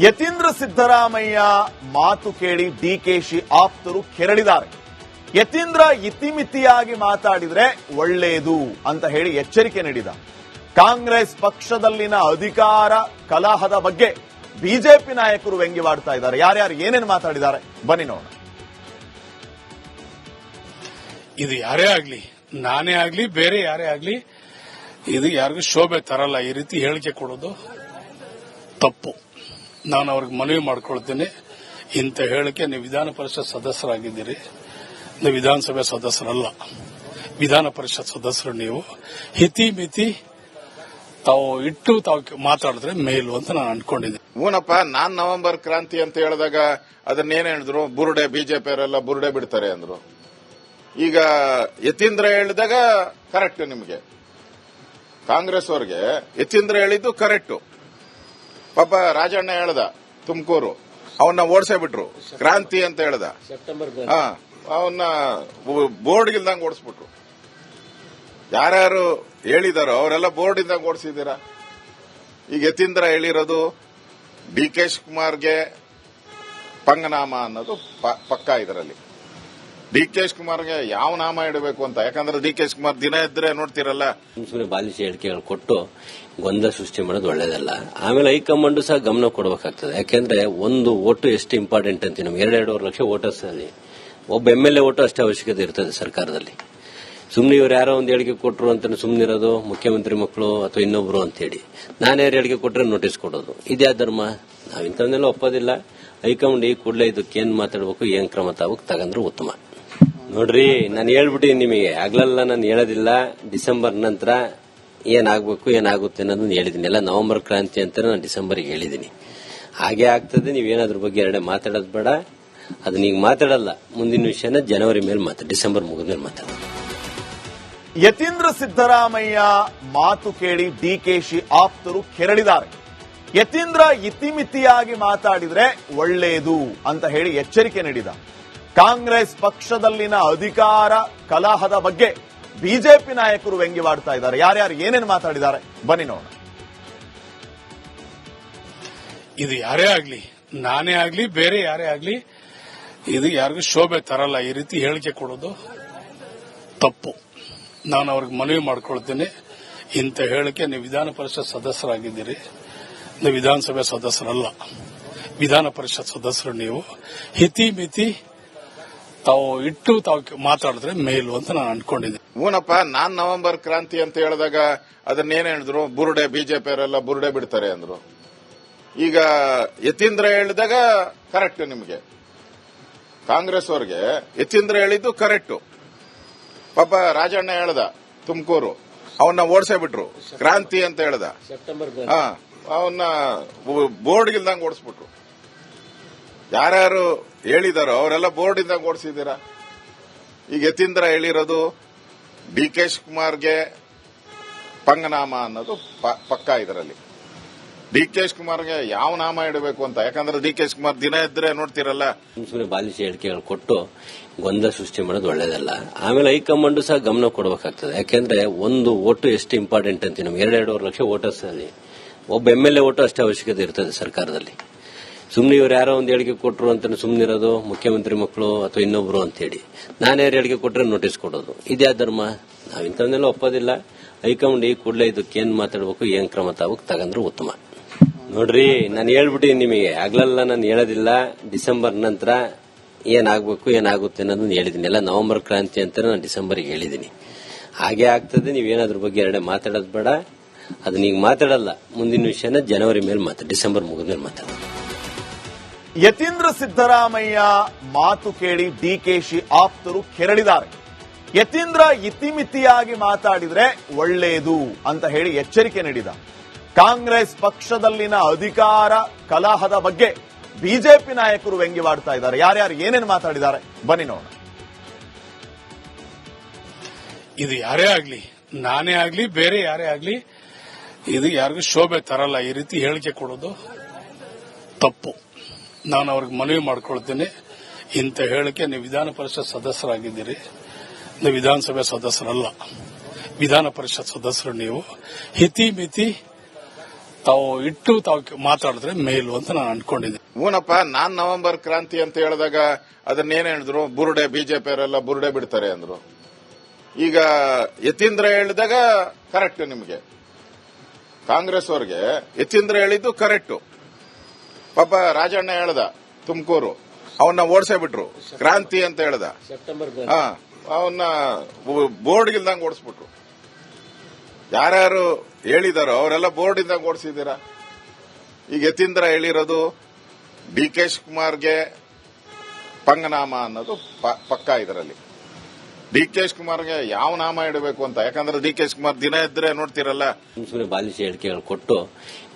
ಯತೀಂದ್ರ ಸಿದ್ದರಾಮಯ್ಯ ಮಾತು ಕೇಳಿ ಡಿಕೆಶಿ ಆಪ್ತರು ಕೆರಳಿದ್ದಾರೆ. ಯತೀಂದ್ರ ಇತಿಮಿತಿಯಾಗಿ ಮಾತಾಡಿದ್ರೆ ಒಳ್ಳೆಯದು ಅಂತ ಹೇಳಿ ಎಚ್ಚರಿಕೆ ನೀಡಿದ. ಕಾಂಗ್ರೆಸ್ ಪಕ್ಷದಲ್ಲಿನ ಅಧಿಕಾರ ಕಲಹದ ಬಗ್ಗೆ ಬಿಜೆಪಿ ನಾಯಕರು ವ್ಯಂಗ್ಯವಾಡ್ತಾ ಇದ್ದಾರೆ. ಯಾರ್ಯಾರು ಏನೇನು ಮಾತಾಡಿದ್ದಾರೆ ಬನ್ನಿ ನೋಡೋಣ. ಇದು ಯಾರೇ ಆಗ್ಲಿ, ನಾನೇ ಆಗ್ಲಿ, ಬೇರೆ ಯಾರೇ ಆಗ್ಲಿ, ಇದು ಯಾರಿಗೂ ಶೋಭೆ ತರಲ್ಲ. ಈ ರೀತಿ ಹೇಳಿಕೆ ಕೊಡೋದು ತಪ್ಪು. ನಾನು ಅವ್ರಿಗೆ ಮನವಿ ಮಾಡ್ಕೊಳ್ತೇನೆ, ಇಂಥ ಹೇಳಿಕೆ ನೀವು ವಿಧಾನ ಪರಿಷತ್ ಸದಸ್ಯರಾಗಿದ್ದೀರಿ, ನೀವು ವಿಧಾನಸಭೆ ಸದಸ್ಯರಲ್ಲ, ವಿಧಾನ ಪರಿಷತ್ ಸದಸ್ಯರು. ನೀವು ಹಿತಿ ಮಿತಿ ತಾವು ಇಟ್ಟು ತಾವು ಮಾತಾಡಿದ್ರೆ ಮೇಲು ಅಂತ ನಾನು ಅನ್ಕೊಂಡಿದ್ದೀನಿ. ಹೂನಪ್ಪ, ನಾನ್ ನವೆಂಬರ್ ಕ್ರಾಂತಿ ಅಂತ ಹೇಳಿದಾಗ ಅದನ್ನೇನ್ ಹೇಳಿದ್ರು, ಬುರುಡೆ ಬಿಜೆಪಿ ಅವರೆಲ್ಲ ಬುರುಡೆ ಬಿಡ್ತಾರೆ ಅಂದ್ರು. ಈಗ ಯತೀಂದ್ರ ಹೇಳಿದಾಗ ಕರೆಕ್ಟ್, ನಿಮಗೆ ಕಾಂಗ್ರೆಸ್ ಅವ್ರಿಗೆ ಯತೀಂದ್ರ ಹೇಳಿದ್ದು ಕರೆಕ್ಟ್. ಪಾಪ ರಾಜಣ್ಣ ಹೇಳ್ದ ತುಮಕೂರು, ಅವನ್ನ ಓಡಿಸೇ ಬಿಟ್ರು. ಕ್ರಾಂತಿ ಅಂತ ಹೇಳ್ದ, ಅವನ್ನ ಬೋರ್ಡ್ ಇಲ್ದಂಗೆ ಓಡಿಸ್ಬಿಟ್ರು. ಯಾರ್ಯಾರು ಹೇಳಿದಾರೋ ಅವರೆಲ್ಲ ಬೋರ್ಡ್ ಇಂದಂಗೆ ಓಡಿಸಿದ್ದೀರಾ. ಈಗ ಯತೀಂದ್ರ ಹೇಳಿರೋದು ಡಿ ಕೆ ಶಿವಕುಮಾರ್ಗೆ ಪಂಗನಾಮ ಅನ್ನೋದು ಪಕ್ಕ. ಇದರಲ್ಲಿ ಡಿ ಕೆ ಶಿವಕುಮಾರ್ಗೆ ಯಾವ ನಾಮ ಇಡಬೇಕು ಅಂತ, ಯಾಕಂದ್ರೆ ಡಿ ಕೆ ಶಿವಕುಮಾರ್ ದಿನ ಇದ್ರೆ ನೋಡ್ತಿರಲ್ಲ. ಸುಮ್ಮನೆ ಬಾಲಿಸಿ ಹೇಳಿಕೆಗಳು ಕೊಟ್ಟು ಗೊಂದಲ ಸೃಷ್ಟಿ ಮಾಡೋದು ಒಳ್ಳೇದಲ್ಲ. ಆಮೇಲೆ ಹೈಕಮಾಂಡ್ ಸಹ ಗಮನ ಕೊಡಬೇಕಾಗ್ತದೆ. ಯಾಕೆಂದ್ರೆ ಒಂದು ಓಟು ಎಷ್ಟು ಇಂಪಾರ್ಟೆಂಟ್ ಅಂತ, ನಮ್ಗೆ 2.5 ಲಕ್ಷ ವೋಟರ್ಸ್ ಅಲ್ಲಿ ಒಬ್ಬ MLA ಓಟು ಅಷ್ಟೇ ಅವಶ್ಯಕತೆ ಇರ್ತದೆ ಸರ್ಕಾರದಲ್ಲಿ. ಸುಮ್ಮನೆ ಇವ್ರು ಯಾರೋ ಒಂದು ಹೇಳಿಕೆ ಕೊಟ್ಟರು ಅಂತ ಸುಮ್ಮನಿರೋದು, ಮುಖ್ಯಮಂತ್ರಿ ಮಕ್ಕಳು ಅಥವಾ ಇನ್ನೊಬ್ರು ಅಂತೇಳಿ ನಾನ್ಯಾರು ಹೇಳಿಕೆ ಕೊಟ್ಟರೆ ನೋಟಿಸ್ ಕೊಡೋದು, ಇದ್ಯಾ ಧರ್ಮ? ನಾವ್ ಇಂಥವನ್ನೆಲ್ಲ ಒಪ್ಪೋದಿಲ್ಲ. ಹೈಕಮಾಂಡ್ ಈ ಕೂಡಲೇ ಇದಕ್ಕೇನ್ ಮಾತಾಡಬೇಕು, ಏನ್ ಕ್ರಮ ತಗಂದ್ರೆ ಉತ್ತಮ. ನೋಡ್ರಿ, ನಾನು ಹೇಳ್ಬಿಟ್ಟಿನಿ ನಿಮಗೆ, ಆಗ್ಲಲ್ಲ ನಾನು ಹೇಳೋದಿಲ್ಲ. ಡಿಸೆಂಬರ್ ನಂತರ ಏನಾಗಬೇಕು ಏನಾಗುತ್ತೆ ಅನ್ನೋದನ್ನ ಹೇಳಿದೀನಿ. ಎಲ್ಲ ನವೆಂಬರ್ ಕ್ರಾಂತಿ ಅಂತ ನಾನು ಡಿಸೆಂಬರ್ಗೆ ಹೇಳಿದೀನಿ. ಹಾಗೆ ಆಗ್ತದೆ. ನೀವೇನಾದ್ರ ಬಗ್ಗೆ ಎರಡೇ ಮಾತಾಡೋದು ಬೇಡ. ಅದನ್ನ ಈಗ ಮಾತಾಡಲ್ಲ. ಮುಂದಿನ ವಿಷಯನ ಜನವರಿ ಮೇಲೆ ಡಿಸೆಂಬರ್ ಮುಗಿದ್ಮೇಲೆ ಮಾತಾಡೋದು. ಯತೀಂದ್ರ ಸಿದ್ದರಾಮಯ್ಯ ಮಾತು ಕೇಳಿ ಡಿಕೆಶಿ ಆಪ್ತರು ಕೆರಳಿದ್ದಾರೆ. ಯತೀಂದ್ರ ಇತಿಮಿತಿಯಾಗಿ ಮಾತಾಡಿದ್ರೆ ಒಳ್ಳೆಯದು ಅಂತ ಹೇಳಿ ಎಚ್ಚರಿಕೆ ನೀಡಿದ. ಕಾಂಗ್ರೆಸ್ ಪಕ್ಷದಲ್ಲಿನ ಅಧಿಕಾರ ಕಲಹದ ಬಗ್ಗೆ ಬಿಜೆಪಿ ನಾಯಕರು ವ್ಯಂಗ್ಯವಾಡ್ತಾ ಇದ್ದಾರೆ. ಯಾರ್ಯಾರು ಏನೇನು ಮಾತಾಡಿದ್ದಾರೆ ಬನ್ನಿ ನೋಡೋಣ. ಇದು ಯಾರೇ ಆಗ್ಲಿ, ನಾನೇ ಆಗ್ಲಿ, ಬೇರೆ ಯಾರೇ ಆಗ್ಲಿ, ಇದು ಯಾರಿಗೂ ಶೋಭೆ ತರಲ್ಲ. ಈ ರೀತಿ ಹೇಳಿಕೆ ಕೊಡೋದು ತಪ್ಪು. ನಾನು ಅವ್ರಿಗೆ ಮನವಿ ಮಾಡ್ಕೊಳ್ತೇನೆ, ಇಂಥ ಹೇಳಿಕೆ ನೀವು ವಿಧಾನ ಪರಿಷತ್ ಸದಸ್ಯರಾಗಿದ್ದೀರಿ, ನೀವು ವಿಧಾನಸಭೆ ಸದಸ್ಯರಲ್ಲ, ವಿಧಾನ ಪರಿಷತ್ ಸದಸ್ಯರು. ನೀವು ಹಿತಿ ಮಿತಿ ತಾವು ಇಟ್ಟು ತಾವು ಮಾತಾಡಿದ್ರೆ ಮೇಲು ಅಂತ ನಾನು ಅನ್ಕೊಂಡಿದ್ದೀನಿ. ಹೂನಪ್ಪ, ನಾನ್ ನವೆಂಬರ್ ಕ್ರಾಂತಿ ಅಂತ ಹೇಳಿದಾಗ ಅದನ್ನೇನ್ ಹೇಳಿದ್ರು, ಬುರುಡೆ ಬಿಜೆಪಿ ಅವರೆಲ್ಲ ಬುರುಡೆ ಬಿಡ್ತಾರೆ ಅಂದ್ರು. ಈಗ ಯತೀಂದ್ರ ಹೇಳಿದಾಗ ಕರೆಕ್ಟ್, ನಿಮಗೆ ಕಾಂಗ್ರೆಸ್ ಅವ್ರಿಗೆ ಯತೀಂದ್ರ ಹೇಳಿದ್ದು ಕರೆಕ್ಟ್. ಪಾಪ ರಾಜಣ್ಣ ಹೇಳ್ದ ತುಮಕೂರು, ಅವನ್ನ ಓಡಿಸೇ ಬಿಟ್ರು. ಕ್ರಾಂತಿ ಅಂತ ಹೇಳ್ದ, ಅವನ್ನ ಬೋರ್ಡ್ ಇಲ್ದಂಗೆ ಓಡಿಸ್ಬಿಟ್ರು. ಯಾರ್ಯಾರು ಹೇಳಿದಾರೋ ಅವರೆಲ್ಲ ಬೋರ್ಡ್ ಇಂದಂಗೆ ಓಡಿಸಿದ್ದೀರಾ. ಈಗ ಯತೀಂದ್ರ ಹೇಳಿರೋದು ಡಿ ಕೆ ಶಿವಕುಮಾರ್ಗೆ ಪಂಗನಾಮ ಅನ್ನೋದು ಪಕ್ಕ. ಇದರಲ್ಲಿ ಡಿ ಕೆ ಶಿವಕುಮಾರ್ಗೆ ಯಾವ ನಾಮ ಇಡಬೇಕು ಅಂತ, ಯಾಕಂದ್ರೆ ಡಿ ಕೆ ಶಿವಕುಮಾರ್ ದಿನ ಇದ್ರೆ ನೋಡ್ತಿರಲ್ಲ. ಸುಮ್ಮನೆ ಬಾಲಿಸಿ ಹೇಳಿಕೆಗಳು ಕೊಟ್ಟು ಗೊಂದಲ ಸೃಷ್ಟಿ ಮಾಡೋದು ಒಳ್ಳೇದಲ್ಲ. ಆಮೇಲೆ ಹೈಕಮಾಂಡ್ ಸಹ ಗಮನ ಕೊಡಬೇಕಾಗ್ತದೆ. ಯಾಕೆಂದ್ರೆ ಒಂದು ಓಟು ಎಷ್ಟು ಇಂಪಾರ್ಟೆಂಟ್ ಅಂತ, ನಮ್ಗೆ 2.5 ಲಕ್ಷ ವೋಟರ್ಸ್ ಅಲ್ಲಿ ಒಬ್ಬ MLA ಓಟು ಅಷ್ಟೇ ಅವಶ್ಯಕತೆ ಇರ್ತದೆ ಸರ್ಕಾರದಲ್ಲಿ. ಸುಮ್ಮನೆ ಇವ್ರು ಯಾರೋ ಒಂದು ಹೇಳಿಕೆ ಕೊಟ್ಟರು ಅಂತ ಸುಮ್ಮನಿರೋದು, ಮುಖ್ಯಮಂತ್ರಿ ಮಕ್ಕಳು ಅಥವಾ ಇನ್ನೊಬ್ರು ಅಂತೇಳಿ ನಾನ್ಯಾರು ಹೇಳಿಕೆ ಕೊಟ್ಟರೆ ನೋಟಿಸ್ ಕೊಡೋದು, ಇದ್ಯಾ ಧರ್ಮ? ನಾವ್ ಇಂಥವನ್ನೆಲ್ಲ ಒಪ್ಪೋದಿಲ್ಲ. ಹೈಕಮಾಂಡ್ ಈ ಕೂಡಲೇ ಇದಕ್ಕೇನ್ ಮಾತಾಡಬೇಕು, ಏನ್ ಕ್ರಮ ತಗಂದ್ರೆ ಉತ್ತಮ. ನೋಡ್ರಿ, ನಾನು ಹೇಳ್ಬಿಟ್ಟಿನಿ ನಿಮಗೆ, ಆಗ್ಲಲ್ಲ ನಾನು ಹೇಳೋದಿಲ್ಲ. ಡಿಸೆಂಬರ್ ನಂತರ ಏನಾಗಬೇಕು ಏನಾಗುತ್ತೆ ಅನ್ನೋದನ್ನ ಹೇಳಿದೀನಿ. ಎಲ್ಲ ನವೆಂಬರ್ ಕ್ರಾಂತಿ ಅಂತ ನಾನು ಡಿಸೆಂಬರ್ಗೆ ಹೇಳಿದೀನಿ. ಹಾಗೆ ಆಗ್ತದೆ. ನೀವೇನಾದ್ರ ಬಗ್ಗೆ ಎರಡೇ ಮಾತಾಡೋದು ಬೇಡ. ಅದನ್ನ ಈಗ ಮಾತಾಡಲ್ಲ. ಮುಂದಿನ ವಿಷಯನ ಜನವರಿ ಮೇಲೆ ಡಿಸೆಂಬರ್ ಮುಗಿದ್ಮೇಲೆ ಮಾತಾಡೋದು. ಯತೀಂದ್ರ ಸಿದ್ದರಾಮಯ್ಯ ಮಾತು ಕೇಳಿ ಡಿಕೆಶಿ ಆಪ್ತರು ಕೆರಳಿದ್ದಾರೆ. ಯತೀಂದ್ರ ಇತಿಮಿತಿಯಾಗಿ ಮಾತಾಡಿದ್ರೆ ಒಳ್ಳೆಯದು ಅಂತ ಹೇಳಿ ಎಚ್ಚರಿಕೆ ನೀಡಿದ. ಕಾಂಗ್ರೆಸ್ ಪಕ್ಷದಲ್ಲಿನ ಅಧಿಕಾರ ಕಲಹದ ಬಗ್ಗೆ ಬಿಜೆಪಿ ನಾಯಕರು ವ್ಯಂಗ್ಯವಾಡ್ತಾ ಇದ್ದಾರೆ. ಯಾರ್ಯಾರು ಏನೇನು ಮಾತಾಡಿದ್ದಾರೆ ಬನ್ನಿ ನೋಡೋಣ. ಇದು ಯಾರೇ ಆಗ್ಲಿ, ನಾನೇ ಆಗ್ಲಿ, ಬೇರೆ ಯಾರೇ ಆಗ್ಲಿ, ಇದು ಯಾರಿಗೂ ಶೋಭೆ ತರಲ್ಲ. ಈ ರೀತಿ ಹೇಳಿಕೆ ಕೊಡೋದು ತಪ್ಪು. ನಾನು ಅವ್ರಿಗೆ ಮನವಿ ಮಾಡ್ಕೊಳ್ತೇನೆ, ಇಂಥ ಹೇಳಿಕೆ ನೀವು ವಿಧಾನ ಪರಿಷತ್ ಸದಸ್ಯರಾಗಿದ್ದೀರಿ, ನೀವು ವಿಧಾನಸಭೆ ಸದಸ್ಯರಲ್ಲ, ವಿಧಾನ ಪರಿಷತ್ ಸದಸ್ಯರು. ನೀವು ಹಿತಿ ಮಿತಿ ತಾವು ಇಟ್ಟು ತಾವು ಮಾತಾಡಿದ್ರೆ ಮೇಲು ಅಂತ ನಾನು ಅನ್ಕೊಂಡಿದ್ದೆ. ಹೂನಪ್ಪ, ನಾನ್ ನವೆಂಬರ್ ಕ್ರಾಂತಿ ಅಂತ ಹೇಳಿದಾಗ ಅದನ್ನೇನ್ ಹೇಳಿದ್ರು, ಬುರುಡೆ ಬಿಜೆಪಿ ಅವರೆಲ್ಲ ಬುರುಡೆ ಬಿಡ್ತಾರೆ ಅಂದ್ರು. ಈಗ ಯತೀಂದ್ರ ಹೇಳಿದಾಗ ಕರೆಕ್ಟ್ ನಿಮಗೆ, ಕಾಂಗ್ರೆಸ್ ಅವ್ರಿಗೆ ಯತೀಂದ್ರ ಹೇಳಿದ್ದು ಕರೆಕ್ಟ್. ಪಾಪ ರಾಜಣ್ಣ ಹೇಳ್ದ ತುಮಕೂರು, ಅವನ್ನ ಓಡಿಸೇ ಬಿಟ್ರು, ಕ್ರಾಂತಿ ಅಂತ ಹೇಳ್ದ. ಅವನ್ನ ಬೋರ್ಡ್ ಇಲ್ದಂಗ್ ಓಡಿಸ್ಬಿಟ್ರು. ಯಾರ್ಯಾರು ಹೇಳಿದಾರೋ ಅವರೆಲ್ಲ ಬೋರ್ಡ್ ಇಂದಂಗ್ ಓಡಿಸಿದ್ದೀರಾ. ಈಗ ಯತೀಂದ್ರ ಹೇಳಿರೋದು ಡಿ ಕೆ ಶಿವಕುಮಾರ್ಗೆ ಪಂಗನಾಮ ಅನ್ನೋದು ಪಕ್ಕ. ಇದರಲ್ಲಿ ಡಿ ಕೆ ಶಿವಕುಮಾರ್ಗೆ ಯಾವ ನಾಮ ಇಡಬೇಕು ಅಂತ, ಯಾಕಂದ್ರೆ ಡಿ ಕೆ ಶಿವಕುಮಾರ್ ದಿನ ಇದ್ರೆ ನೋಡ್ತಿರಲ್ಲ, ಸುಮ್ಮನೆ ಬಾಲಿಸಿ ಹೇಳಿಕೆಗಳು ಕೊಟ್ಟು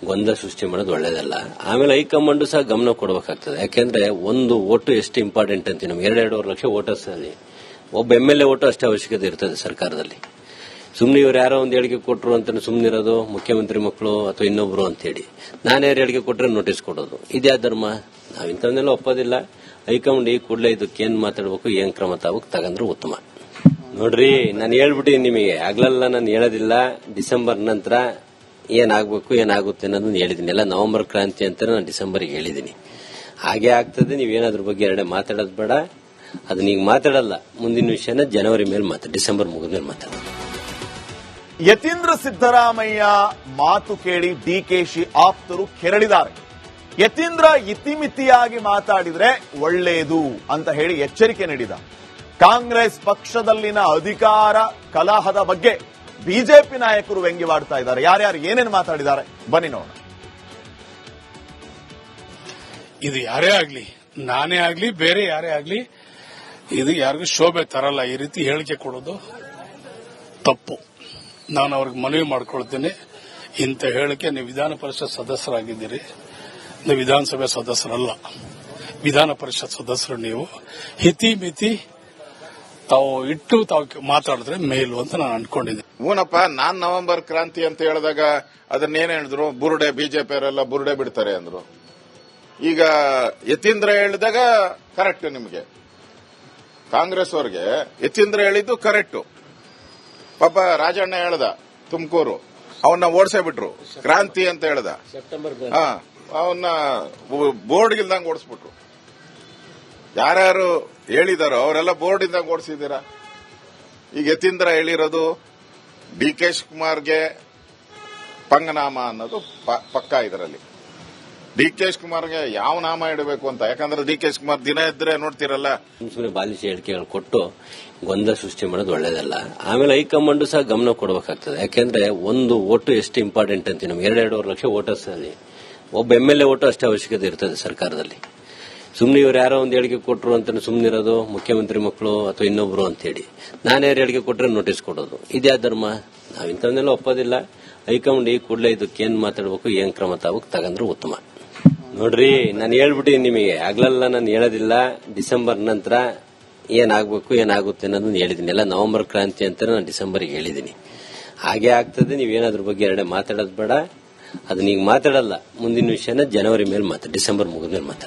ಗೊಂದಲ ಸೃಷ್ಟಿ ಮಾಡೋದು ಒಳ್ಳೇದಲ್ಲ. ಆಮೇಲೆ ಹೈಕಮಾಂಡ್ ಸಹ ಗಮನ ಕೊಡಬೇಕಾಗ್ತದೆ. ಯಾಕೆಂದ್ರೆ ಒಂದು ಓಟು ಎಷ್ಟು ಇಂಪಾರ್ಟೆಂಟ್ ಅಂತ ನಮ್ಗೆ 2.5 ಲಕ್ಷ ವೋಟರ್ಸ್ ಅಲ್ಲಿ ಒಬ್ಬ MLA ಓಟು ಅಷ್ಟೇ ಅವಶ್ಯಕತೆ ಇರ್ತದೆ ಸರ್ಕಾರದಲ್ಲಿ. ಸುಮ್ನೆ ಇವ್ರು ಯಾರೋ ಒಂದು ಹೇಳಿಕೆ ಕೊಟ್ಟರು ಅಂತ ಸುಮ್ನಿರೋದು, ಮುಖ್ಯಮಂತ್ರಿ ಮಕ್ಕಳು ಅಥವಾ ಇನ್ನೊಬ್ರು ಅಂತೇಳಿ ನಾನು ಯಾರು ಹೇಳಿಕೆ ಕೊಟ್ಟರೆ ನೋಟಿಸ್ ಕೊಡೋದು, ಇದ್ಯಾ ಧರ್ಮ? ನಾವ್ ಇಂಥವನ್ನೆಲ್ಲ ಒಪ್ಪೋದಿಲ್ಲ. ಹೈಕಮಾಂಡ್ ಈ ಕೂಡಲೇ ಇದಕ್ಕೇನ್ ಮಾತಾಡಬೇಕು, ಏನ್ ಕ್ರಮ ತಗಂದ್ರೆ ಉತ್ತಮ. ನೋಡ್ರಿ, ನಾನು ಹೇಳ್ಬಿಟ್ಟಿನಿ ನಿಮಗೆ, ಆಗ್ಲಲ್ಲ ನಾನು ಹೇಳೋದಿಲ್ಲ. ಡಿಸೆಂಬರ್ ನಂತರ ಏನಾಗಬೇಕು ಏನಾಗುತ್ತೆ ಅನ್ನೋದನ್ನ ಹೇಳಿದೀನಿ. ಎಲ್ಲ ನವೆಂಬರ್ ಕ್ರಾಂತಿ ಅಂತ ನಾನು ಡಿಸೆಂಬರ್ಗೆ ಹೇಳಿದೀನಿ. ಹಾಗೆ ಆಗ್ತದೆ. ನೀವೇನಾದ್ರ ಬಗ್ಗೆ ಎರಡೇ ಮಾತಾಡೋದು ಬೇಡ. ಅದನ್ನ ಈಗ ಮಾತಾಡಲ್ಲ. ಮುಂದಿನ ವಿಷಯನ ಜನವರಿ ಮೇಲೆ ಡಿಸೆಂಬರ್ ಮುಗಿದ್ಮೇಲೆ ಮಾತಾಡೋದು. ಯತೀಂದ್ರ ಸಿದ್ದರಾಮಯ್ಯ ಮಾತು ಕೇಳಿ ಡಿಕೆಶಿ ಆಪ್ತರು ಕೆರಳಿದ್ದಾರೆ. ಯತೀಂದ್ರ ಇತಿಮಿತಿಯಾಗಿ ಮಾತಾಡಿದ್ರೆ ಒಳ್ಳೆಯದು ಅಂತ ಹೇಳಿ ಎಚ್ಚರಿಕೆ ನೀಡಿದ. ಕಾಂಗ್ರೆಸ್ ಪಕ್ಷದಲ್ಲಿನ ಅಧಿಕಾರ ಕಲಹದ ಬಗ್ಗೆ ಬಿಜೆಪಿ ನಾಯಕರು ವ್ಯಂಗ್ಯವಾಡ್ತಾ ಇದ್ದಾರೆ. ಯಾರ್ಯಾರು ಏನೇನು ಮಾತಾಡಿದ್ದಾರೆ ಬನ್ನಿ ನೋಡೋಣ. ಇದು ಯಾರೇ ಆಗ್ಲಿ, ನಾನೇ ಆಗ್ಲಿ, ಬೇರೆ ಯಾರೇ ಆಗ್ಲಿ, ಇದು ಯಾರಿಗೂ ಶೋಭೆ ತರಲ್ಲ. ಈ ರೀತಿ ಹೇಳಿಕೆ ಕೊಡೋದು ತಪ್ಪು. ನಾನು ಅವ್ರಿಗೆ ಮನವಿ ಮಾಡ್ಕೊಳ್ತೇನೆ, ಇಂಥ ಹೇಳಿಕೆ ನೀವು ವಿಧಾನ ಪರಿಷತ್ ಸದಸ್ಯರಾಗಿದ್ದೀರಿ, ನೀವು ವಿಧಾನಸಭೆ ಸದಸ್ಯರಲ್ಲ, ವಿಧಾನ ಪರಿಷತ್ ಸದಸ್ಯರು. ನೀವು ಹಿತಿ ಮಿತಿ ತಾವು ಇಟ್ಟು ತಾವು ಮಾತಾಡಿದ್ರೆ ಮೇಲು ಅಂತ ನಾನು ಅನ್ಕೊಂಡಿದ್ದೆ. ಹೂನಪ್ಪ, ನಾನ್ ನವೆಂಬರ್ ಕ್ರಾಂತಿ ಅಂತ ಹೇಳಿದಾಗ ಅದನ್ನೇನ್ ಹೇಳಿದ್ರು, ಬುರುಡೆ ಬಿಜೆಪಿ ಅವರೆಲ್ಲ ಬುರುಡೆ ಬಿಡ್ತಾರೆ ಅಂದ್ರು. ಈಗ ಯತೀಂದ್ರ ಹೇಳಿದಾಗ ಕರೆಕ್ಟ್ ನಿಮಗೆ, ಕಾಂಗ್ರೆಸ್ ಅವ್ರಿಗೆ ಯತೀಂದ್ರ ಹೇಳಿದ್ದು ಕರೆಕ್ಟ್. ಪಾಪ ರಾಜಣ್ಣ ಹೇಳ್ದ ತುಮಕೂರು, ಅವನ್ನ ಓಡಿಸೇ ಬಿಟ್ರು, ಕ್ರಾಂತಿ ಅಂತ ಹೇಳ್ದ. ಅವನ್ನ ಬೋರ್ಡ್ ಇಲ್ದಂಗ್ ಓಡಿಸ್ಬಿಟ್ರು. ಯಾರ್ಯಾರು ಹೇಳಿದಾರೋ ಅವರೆಲ್ಲ ಬೋರ್ಡ್ ಇಂದಂಗ್ ಓಡಿಸಿದ್ದೀರಾ. ಈಗ ಯತೀಂದ್ರ ಹೇಳಿರೋದು ಡಿ ಕೆ ಶಿವಕುಮಾರ್ಗೆ ಪಂಗನಾಮ ಅನ್ನೋದು ಪಕ್ಕ. ಇದರಲ್ಲಿ ಡಿ ಕೆ ಶಿವಕುಮಾರ್ಗೆ ಯಾವ ನಾಮ ಇಡಬೇಕು ಅಂತ, ಯಾಕಂದ್ರೆ ಡಿ ಕೆ ಶಿವಕುಮಾರ್ ದಿನ ಇದ್ರೆ ನೋಡ್ತಿರಲ್ಲ. ಸುಮ್ಮನೆ ಬಾಲಿಸಿ ಹೇಳಿಕೆಗಳು ಕೊಟ್ಟು ಗೊಂದಲ ಸೃಷ್ಟಿ ಮಾಡೋದು ಒಳ್ಳೇದಲ್ಲ. ಆಮೇಲೆ ಹೈಕಮಾಂಡ್ ಸಹ ಗಮನ ಕೊಡಬೇಕಾಗ್ತದೆ. ಯಾಕೆಂದ್ರೆ ಒಂದು ಓಟು ಎಷ್ಟು ಇಂಪಾರ್ಟೆಂಟ್ ಅಂತ ನಮ್ಗೆ 2.5 ಲಕ್ಷ ವೋಟರ್ಸ್ ಅಲ್ಲಿ ಒಬ್ಬ MLA ಓಟು ಅಷ್ಟೇ ಅವಶ್ಯಕತೆ ಇರ್ತದೆ ಸರ್ಕಾರದಲ್ಲಿ. ಸುಮ್ನೆ ಇವ್ರು ಯಾರೋ ಒಂದು ಹೇಳಿಕೆ ಕೊಟ್ಟರು ಅಂತ ಸುಮ್ನಿರೋದು, ಮುಖ್ಯಮಂತ್ರಿ ಮಕ್ಕಳು ಅಥವಾ ಇನ್ನೊಬ್ರು ಅಂತೇಳಿ ನಾನು ಯಾರು ಹೇಳಿಕೆ ಕೊಟ್ಟರೆ ನೋಟಿಸ್ ಕೊಡೋದು, ಇದ್ಯಾ ಧರ್ಮ? ನಾವ್ ಇಂಥವನ್ನೆಲ್ಲ ಒಪ್ಪೋದಿಲ್ಲ. ಹೈಕಮಾಂಡ್ ಈ ಕೂಡಲೇ ಇದಕ್ಕೇನ್ ಮಾತಾಡಬೇಕು, ಏನ್ ಕ್ರಮ ತಗಂದ್ರೆ ಉತ್ತಮ. ನೋಡ್ರಿ, ನಾನು ಹೇಳ್ಬಿಟ್ಟಿನಿ ನಿಮಗೆ, ಆಗ್ಲಲ್ಲ ನಾನು ಹೇಳೋದಿಲ್ಲ. ಡಿಸೆಂಬರ್ ನಂತರ ಏನಾಗಬೇಕು ಏನಾಗುತ್ತೆ ಅನ್ನೋದನ್ನ ಹೇಳಿದೀನಿ. ಎಲ್ಲ ನವೆಂಬರ್ ಕ್ರಾಂತಿ ಅಂತ ನಾನು ಡಿಸೆಂಬರ್ಗೆ ಹೇಳಿದೀನಿ. ಹಾಗೆ ಆಗ್ತದೆ. ನೀವೇನಾದ್ರ ಬಗ್ಗೆ ಎರಡೇ ಮಾತಾಡೋದು ಬೇಡ. ಅದನ್ನ ಈಗ ಮಾತಾಡಲ್ಲ. ಮುಂದಿನ ವಿಷಯನ ಜನವರಿ ಮೇಲೆ ಡಿಸೆಂಬರ್ ಮುಗಿದ್ಮೇಲೆ ಮಾತಾಡೋದು.